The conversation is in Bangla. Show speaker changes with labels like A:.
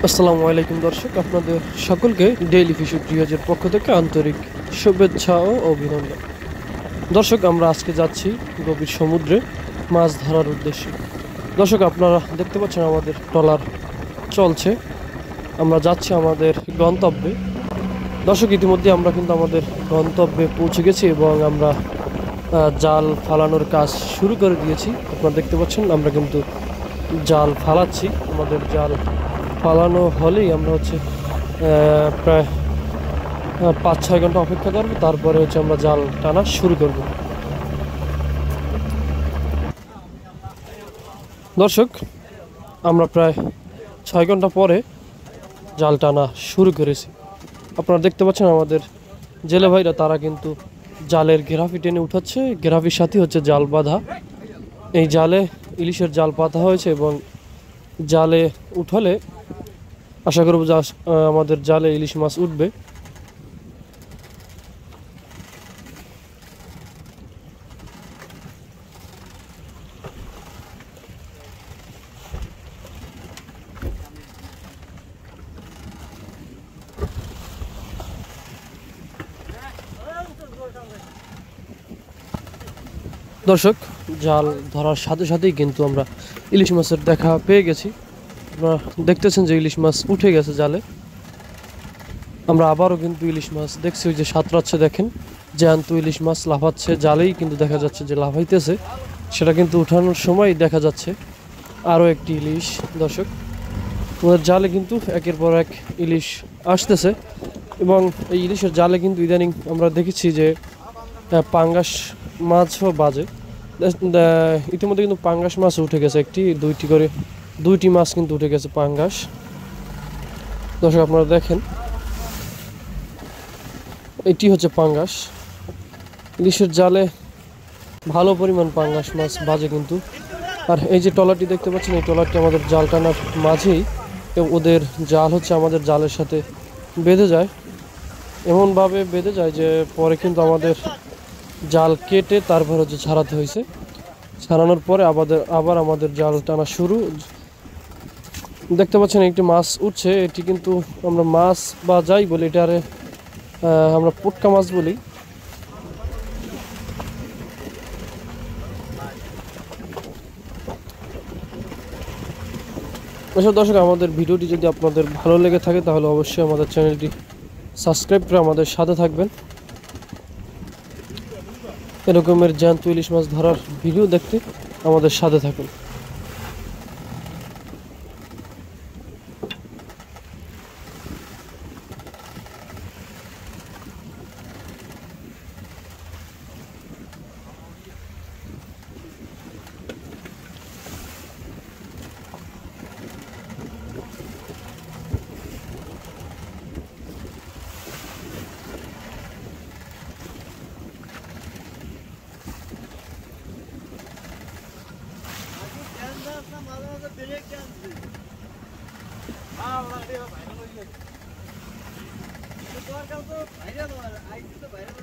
A: আসসালামু আলাইকুম দর্শক, আপনাদের সকলকে ডেইলি ফিশ রিয়াজের পক্ষ থেকে আন্তরিক শুভেচ্ছা ও অভিনন্দন। দর্শক, আমরা আজকে যাচ্ছি গভীর সমুদ্রে মাছ ধরার উদ্দেশ্যে। দর্শক, আপনারা দেখতে পাচ্ছেন আমাদের ট্রলার চলছে, আমরা যাচ্ছি আমাদের গন্তব্যে। দর্শক, ইতিমধ্যে আমরা কিন্তু আমাদের গন্তব্যে পৌঁছে গেছি এবং আমরা জাল ফালানোর কাজ শুরু করে দিয়েছি। আপনারা দেখতে পাচ্ছেন আমরা কিন্তু জাল ফালাচ্ছি। আমাদের জাল ফালানো হলেই আমরা প্রায় 5-6 ঘন্টা অপেক্ষা করবো, তারপরে আমরা জাল টানা শুরু করব। দর্শক, আমরা প্রায় 6 ঘন্টা পরে জাল টানা শুরু করেছি। আপনারা দেখতে পাচ্ছেন আমাদের জেলে ভাইরা, তারা কিন্তু জালের গেরাফি টেনে উঠাচ্ছে। গেরাফির সাথে জাল বাঁধা। এই জালে ইলিশের জাল পাতা হয়েছে এবং জালে উঠালে আশা করব যে আমাদের জালে ইলিশ মাছ উঠবে। দর্শক, জাল ধরার সাথে সাথেই কিন্তু আমরা ইলিশ মাছের দেখা পেয়ে গেছি। আপনারা দেখতেছেন যে ইলিশ মাছ উঠে গেছে জালে। আমরা আবারও কিন্তু ইলিশ মাছ দেখছি, ওই যে সাঁতরাচ্ছে, দেখেন জ্যান্ত ইলিশ মাছ লাফাচ্ছে জালেই, কিন্তু দেখা যাচ্ছে যে লাফাইতেছে। সেটা কিন্তু উঠানোর সময় দেখা যাচ্ছে আরও একটি ইলিশ। দর্শক, আমাদের জালে কিন্তু একের পর এক ইলিশ আসতেছে এবং এই ইলিশের জালে কিন্তু ইদানিং আমরা দেখেছি যে পাঙ্গাস মাছও বাজে। ইতিমধ্যে কিন্তু পাঙ্গাস মাছ উঠে গেছে, দুইটি মাছ কিন্তু উঠে গেছে পাঙ্গাস। দর্শক, আপনারা দেখেন, এটি হচ্ছে পাঙ্গাস। ইলিশের জালে ভালো পরিমাণ পাঙ্গাস মাছ বাজে কিন্তু। আর এই যে ট্রলারটি দেখতে পাচ্ছেন, এই ট্রলারটি আমাদের জাল টানার মাঝেই ওদের জাল আমাদের জালের সাথে বেঁধে যায়। এমনভাবে বেঁধে যায় যে পরে কিন্তু আমাদের জাল কেটে তারপর ছাড়াতে হয়েছে। ছাড়ানোর পরে আবার আমাদের জাল টানা শুরু। দেখতে পাচ্ছেন একটি মাছ উঠছে। এটি কিন্তু আমরা মাছ বা যাই বলি, এটারে আমরা পুটকা মাছ বলি। এসব দর্শক, আমাদের ভিডিওটি যদি আপনাদের ভালো লেগে থাকে তাহলে অবশ্যই আমাদের চ্যানেলটি সাবস্ক্রাইব করে আমাদের সাথে থাকবেন। এরকমের জ্যান্ত ইলিশ মাছ ধরার ভিডিও দেখতে আমাদের সাথে থাকুন।
B: ভাইরাল